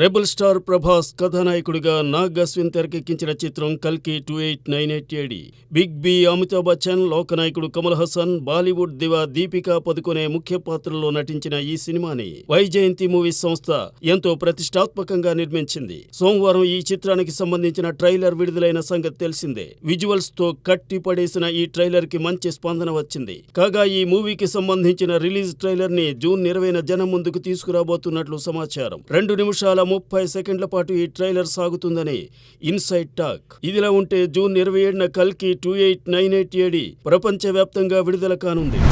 Rebel star Prabhas కథానాయకుడిగా నాగ్ అశ్విన్ తెరకెక్కించిన చిత్రం కల్కి 2898 AD. Big B Amitabh Bachchan, లోకనాయకుడు కమల్ హాసన్, బాలీవుడ్ దివా దీపికా పదుకొనే ముఖ్య పాత్రల్లో నటించిన ఈ సినిమాని వైజయంతి మూవీస్ సంస్థ ఎంతో ప్రతిష్టాత్మకంగా నిర్మించింది. సోమవారం ఈ చిత్రానికి సంబంధించిన ట్రైలర్ విడుదలైన సంగతి తెలిసిందే. విజువల్స్ తో కట్టి పడేసిన ఈ ట్రైలర్ కి మంచి స్పందన వచ్చింది. కాగా ఈ మూవీకి సంబంధించిన రిలీజ్ ట్రైలర్ ని జూన్ 20న జనం ముందుకు తీసుకురాబోతున్నట్లు సమాచారం. 2 నిమిషాల 30 సెకండ్ల పాటు ఈ ట్రైలర్ సాగుతుందని ఇన్సైడ్ టాక్. ఇదిలా ఉంటే జూన్ 27న కల్కి 2898 AD ప్రపంచవ్యాప్తంగా విడుదల కానుంది.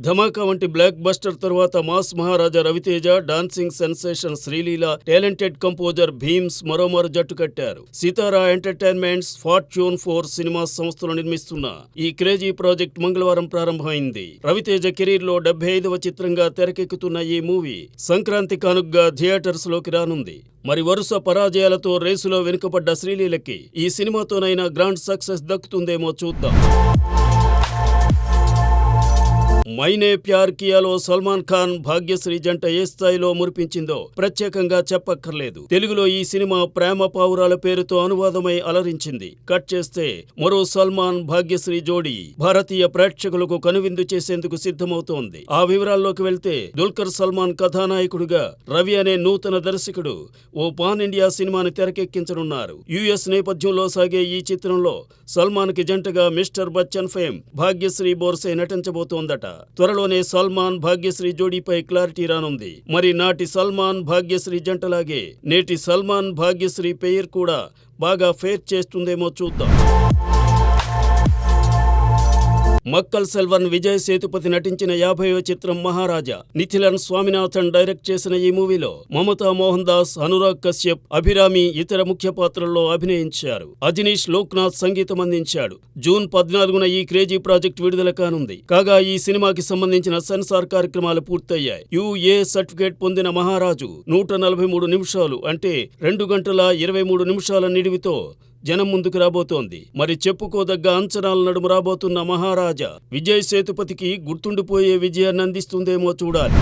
ధమాకా వంటి బ్లాక్ బస్టర్ తర్వాత mass Maharaja Raviteja, dancing sensation Sreeleela, talented composer Bheems మరోమారు జట్టు కట్టారు. సితారా ఎంటర్టైన్మెంట్స్ ఫార్చ్యూన్ 4 సినిమా సంస్థలు నిర్మిస్తున్న ఈ క్రేజీ ప్రాజెక్ట్ మంగళవారం ప్రారంభమైంది. రవితేజ కెరీర్ లో 75వ చిత్రంగా తెరకెక్కుతున్న ఈ మూవీ సంక్రాంతి కానుగ్గా థియేటర్స్ లోకి రానుంది. మరి వరుస పరాజయాలతో రేసులో వెనుకబడ్డ శ్రీలీలకి ఈ సినిమాతోనైనా గ్రాండ్ సక్సెస్ దక్కుతుందేమో చూద్దాం. మైనే ప్యార్ కియాలో సల్మాన్ ఖాన్ భాగ్యశ్రీ జంట ఏ స్థాయిలో మురిపించిందో ప్రత్యేకంగా చెప్పక్కర్లేదు. తెలుగులో ఈ సినిమా ప్రేమ పావురాల పేరుతో అనువాదమై అలరించింది. కట్ చేస్తే మరో సల్మాన్ భాగ్యశ్రీ జోడీ భారతీయ ప్రేక్షకులకు కనువిందు చేసేందుకు సిద్ధమవుతోంది. ఆ వివరాల్లోకి వెళ్తే దుల్కర్ సల్మాన్ కథానాయకుడిగా రవి అనే నూతన దర్శకుడు ఓ పాన్ ఇండియా సినిమాని తెరకెక్కించనున్నారు. యుఎస్ నేపథ్యంలో సాగే ఈ చిత్రంలో సల్మాన్ కి జంటగా మిస్టర్ బచ్చన్ ఫేమ్ భాగ్యశ్రీ బోర్సే నటించబోతోందట. త్వరలోనే సల్మాన్ భాగ్యశ్రీ జోడీపై క్లారిటీ రానుంది. మరి నాటి సల్మాన్ భాగ్యశ్రీ జంటలాగే నేటి సల్మాన్ భాగ్యశ్రీ పెయిర్ కూడా బాగా ఫేర్ చేస్తుందేమో చూద్దాం. మక్కల్ సెల్వన్ విజయ్ సేతుపతి నటించిన 50వ చిత్రం మహారాజా. నిథిలన్ స్వామినాథన్ డైరెక్ట్ చేసిన ఈ మూవీలో మమతా మోహన్ దాస్, అనురాగ్ కశ్యప్, అభిరామి ఇతర ముఖ్య పాత్రల్లో అభినయించారు. అజనీష్ లోక్నాథ్ సంగీతం అందించాడు. జూన్ 14న ఈ క్రేజీ ప్రాజెక్ట్ విడుదల కానుంది. కాగా ఈ సినిమాకి సంబంధించిన సెన్సార్ కార్యక్రమాలు పూర్తయ్యాయి. UA సర్టిఫికేట్ పొందిన మహారాజు 143 నిమిషాలు అంటే 2 గంటల 23 నిమిషాల నిడివితో జనం ముందుకు రాబోతోంది. మరి చెప్పుకోదగ్గ అంచనాల నడుమ రాబోతున్న మహారాజా విజయ్ సేతుపతికి గుర్తుండిపోయే విజయాన్ని అందిస్తుందేమో చూడాలి.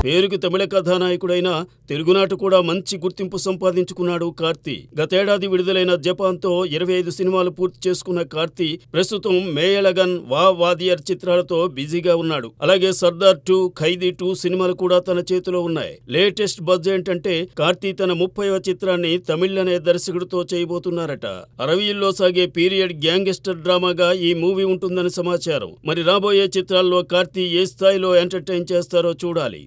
పేరుకి తమిళ కథానాయకుడైన తెలుగునాట కూడా మంచి గుర్తింపు సంపాదించుకున్నాడు కార్తీ. గతేడాది విడుదలైన జపాన్తో 25 సినిమాలు పూర్తి చేసుకున్న కార్తీ ప్రస్తుతం మేయళగన్, వాదియర్ చిత్రాలతో బిజీగా ఉన్నాడు. అలాగే సర్దార్ 2, ఖైదీ 2 సినిమాలు కూడా తన చేతిలో ఉన్నాయి. లేటెస్ట్ బజ్ ఏంటంటే కార్తీ తన 30వ చిత్రాన్ని తమిళ్ అనే దర్శకుడితో చేయబోతున్నారట. 60ల్లో సాగే పీరియడ్ గ్యాంగ్స్టర్ డ్రామాగా ఈ మూవీ ఉంటుందని సమాచారం. మరి రాబోయే చిత్రాల్లో కార్తీ ఏ స్థాయిలో ఎంటర్టైన్ చేస్తారో చూడాలి.